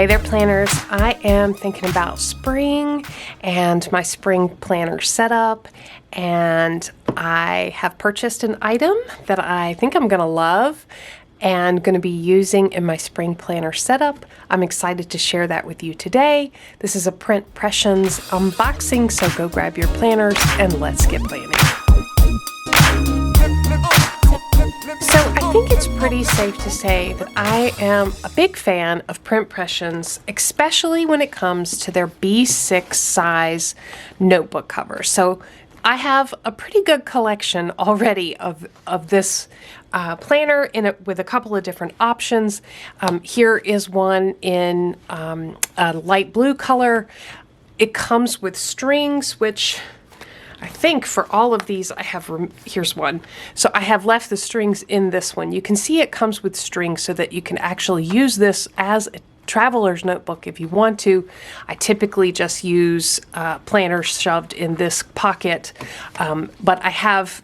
Hey there, planners. I am thinking about spring and my spring planner setup, and I have purchased an item that I think I'm going to love and going to be using in my spring planner setup. I'm excited to share that with you today. This is a PrintPression's unboxing, so go grab your planners and let's get planning. So I think it's pretty safe to say that I am a big fan of PrintPression's, especially when it comes to their B6 size notebook covers. So I have a pretty good collection already of this planner with a couple of different options. Here is one in a light blue color. It comes with strings, which I think for all of these I have, here's one. So I have left the strings in this one. You can see it comes with strings so that you can actually use this as a traveler's notebook if you want to. I typically just use planners shoved in this pocket, but I have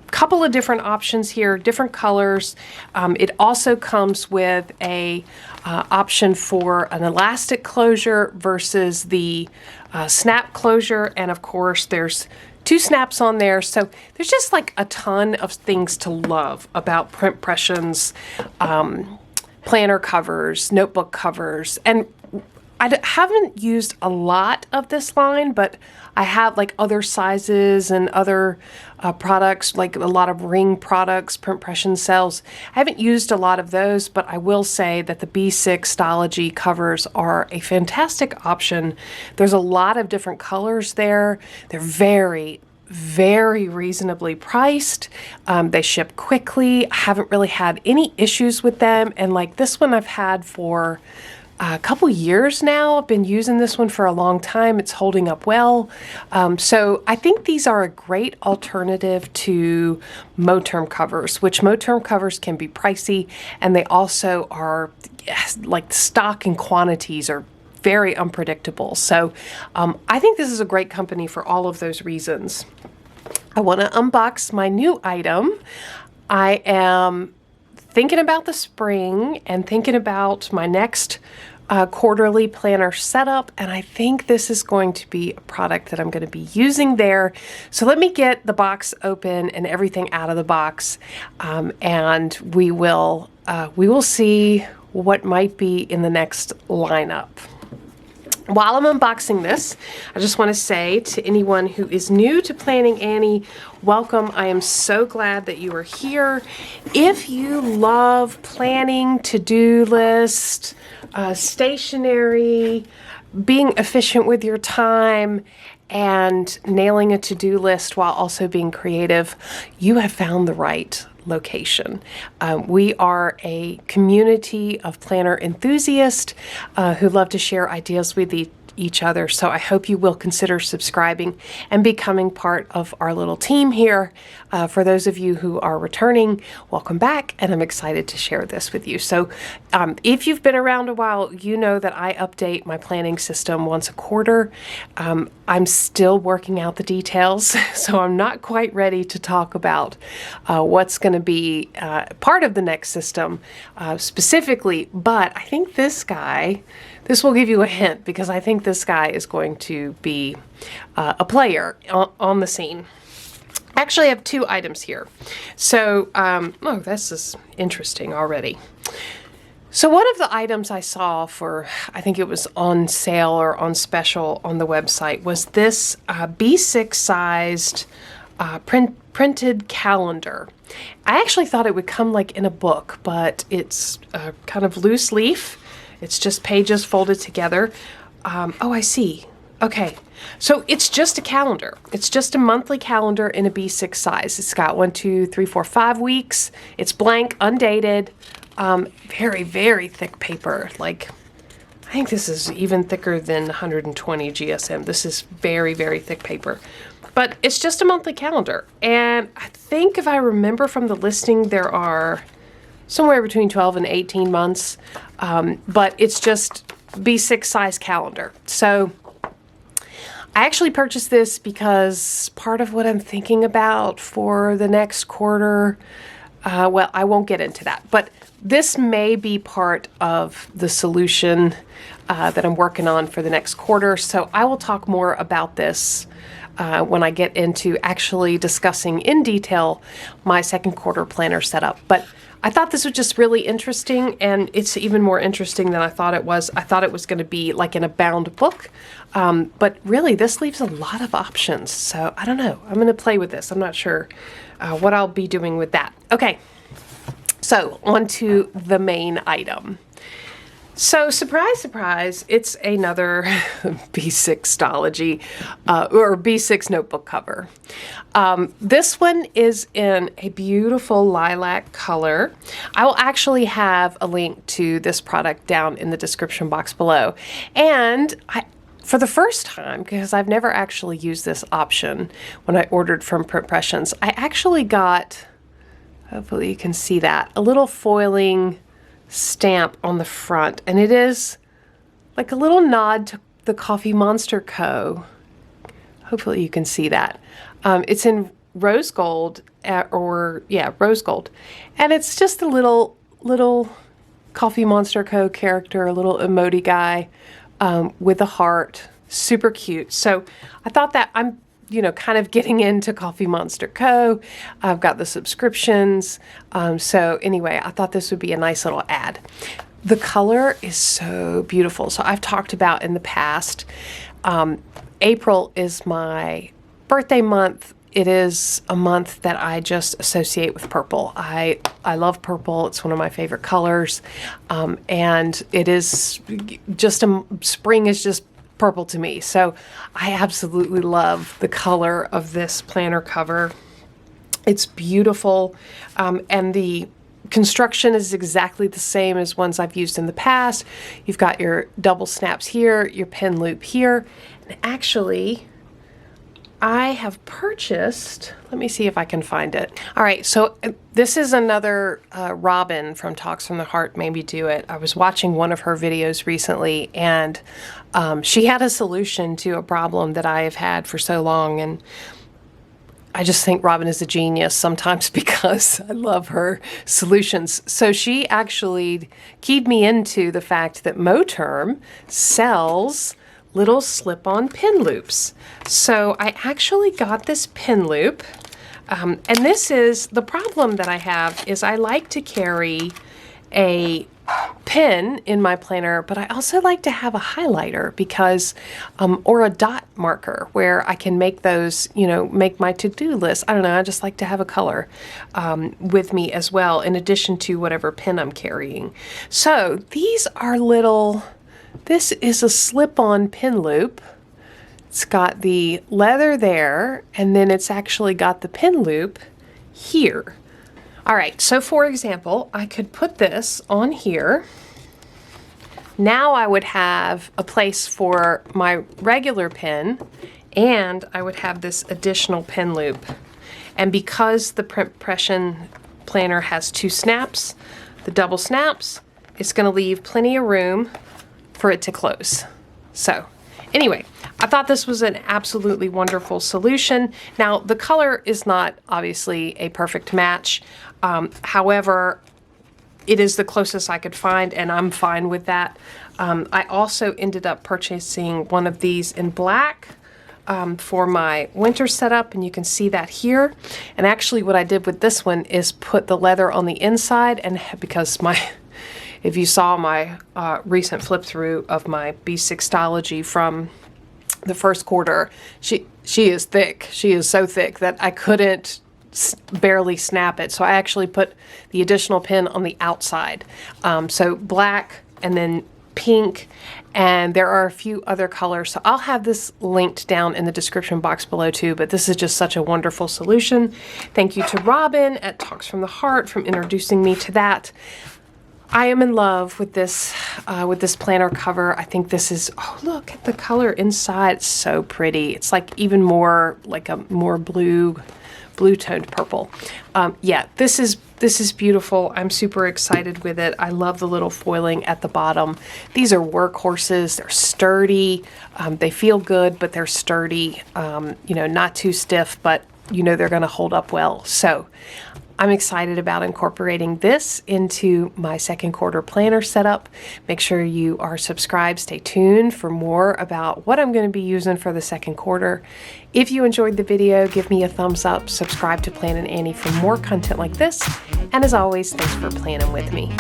a couple of different options here, different colors. It also comes with a option for an elastic closure versus the snap closure, and of course there's two snaps on there. So there's just like a ton of things to love about PrintPression's planner covers, notebook covers, and I haven't used a lot of this line, but I have like other sizes and other products, like a lot of ring products PrintPression sells. I haven't used a lot of those, but I will say that the B6 Stology covers are a fantastic option. There's a lot of different colors there. They're very reasonably priced. They ship quickly. I haven't really had any issues with them, and like this one I've had for a couple years now. I've been using this one for a long time. It's holding up well. So I think these are a great alternative to Moterm covers, which Moterm covers can be pricey, and they also are like stock and quantities are very unpredictable. So I think this is a great company for all of those reasons. I want to unbox my new item. I am thinking about the spring and thinking about my next quarterly planner setup, and I think this is going to be a product that I'm going to be using there. So let me get the box open and everything out of the box, and we will see what might be in the next lineup. While I'm unboxing this, I just want to say to anyone who is new to Planning Annie, welcome. I am so glad that you are here. If you love planning, to-do list, stationery, being efficient with your time, and nailing a to-do list while also being creative, you have found the right location. We are a community of planner enthusiasts who love to share ideas with each other. So I hope you will consider subscribing and becoming part of our little team here. For those of you who are returning, welcome back, and I'm excited to share this with you. So if you've been around a while, you know that I update my planning system once a quarter. I'm still working out the details, so I'm not quite ready to talk about what's going to be part of the next system specifically, but I think this will give you a hint, because I think this guy is going to be a player on the scene. Actually, I have two items here. So, oh, this is interesting already. So one of the items I saw for, I think it was on sale or on special on the website, was this B6 sized printed calendar. I actually thought it would come like in a book, but it's kind of loose leaf. It's just pages folded together. Oh, I see. Okay, so it's just a calendar. It's just a monthly calendar in a B6 size. It's got 1, 2, 3, 4, 5 weeks. It's blank, undated, very thick paper. Like, I think this is even thicker than 120 GSM. This is very thick paper. But it's just a monthly calendar. And I think if I remember from the listing, there are somewhere between 12 and 18 months. But it's just B6 size calendar. So I actually purchased this because part of what I'm thinking about for the next quarter, Well, I won't get into that, but this may be part of the solution that I'm working on for the next quarter. So I will talk more about this when I get into actually discussing in detail my second quarter planner setup. But I thought this was just really interesting, and it's even more interesting than I thought it was. I thought it was going to be like in a bound book, but really this leaves a lot of options. So I don't know. I'm going to play with this. I'm not sure what I'll be doing with that. Okay, so on to the main item. So surprise, surprise, it's another B6-stology or B6 notebook cover. This one is in a beautiful lilac color. I will actually have a link to this product down in the description box below. And for the first time, because I've never actually used this option when I ordered from PrintPression, I actually got, hopefully you can see that, a little foiling stamp on the front, and it is like a little nod to the Coffee Monster Co. Hopefully you can see that. It's in rose gold, rose gold, and it's just a little Coffee Monster Co. character, a little emoji guy with a heart, super cute. So I thought that I'm kind of getting into Coffee Monster Co. I've got the subscriptions. So anyway, I thought this would be a nice little ad. The color is so beautiful. So I've talked about in the past, April is my birthday month. It is a month that I just associate with purple. I love purple. It's one of my favorite colors. And it is just, spring is just purple to me. So I absolutely love the color of this planner cover. It's beautiful. And the construction is exactly the same as ones I've used in the past. You've got your double snaps here, your pin loop here. And actually, I have purchased, let me see if I can find it. All right, so this is another Robin from Talks from the Heart Made Me Do It. I was watching one of her videos recently, and she had a solution to a problem that I have had for so long, and I just think Robin is a genius sometimes because I love her solutions. So she actually keyed me into the fact that Moterm sells little slip-on pin loops. So I actually got this pin loop, and this is the problem that I have is I like to carry a pin in my planner, but I also like to have a highlighter because, or a dot marker where I can make those, make my to-do list. I don't know, I just like to have a color with me as well, in addition to whatever pin I'm carrying. So these are this is a slip-on pin loop. It's got the leather there, and then it's actually got the pin loop here. All right, so for example, I could put this on here. Now I would have a place for my regular pin, and I would have this additional pin loop. And because the PrintPression planner has 2 snaps, the double snaps, it's going to leave plenty of room for it to close. So anyway, I thought this was an absolutely wonderful solution. Now, the color is not obviously a perfect match. However, it is the closest I could find, and I'm fine with that. I also ended up purchasing one of these in black for my winter setup, and you can see that here. And actually what I did with this one is put the leather on the inside, and because if you saw my recent flip through of my B6-stology from the first quarter, she is thick. She is so thick that I couldn't barely snap it. So I actually put the additional pin on the outside. So black and then pink, and there are a few other colors. So I'll have this linked down in the description box below too, but this is just such a wonderful solution. Thank you to Robin at Talks from the Heart for introducing me to that. I am in love with this planner cover. I think this is, oh, look at the color inside. It's so pretty. It's like even more, like a more blue toned purple. Yeah, this is beautiful. I'm super excited with it. I love the little foiling at the bottom. These are workhorses. They're sturdy. They feel good, but they're sturdy. Not too stiff, but they're going to hold up well. So I'm excited about incorporating this into my second quarter planner setup. Make sure you are subscribed. Stay tuned for more about what I'm going to be using for the second quarter. If you enjoyed the video, give me a thumbs up. Subscribe to Planning Annie for more content like this. And as always, thanks for planning with me.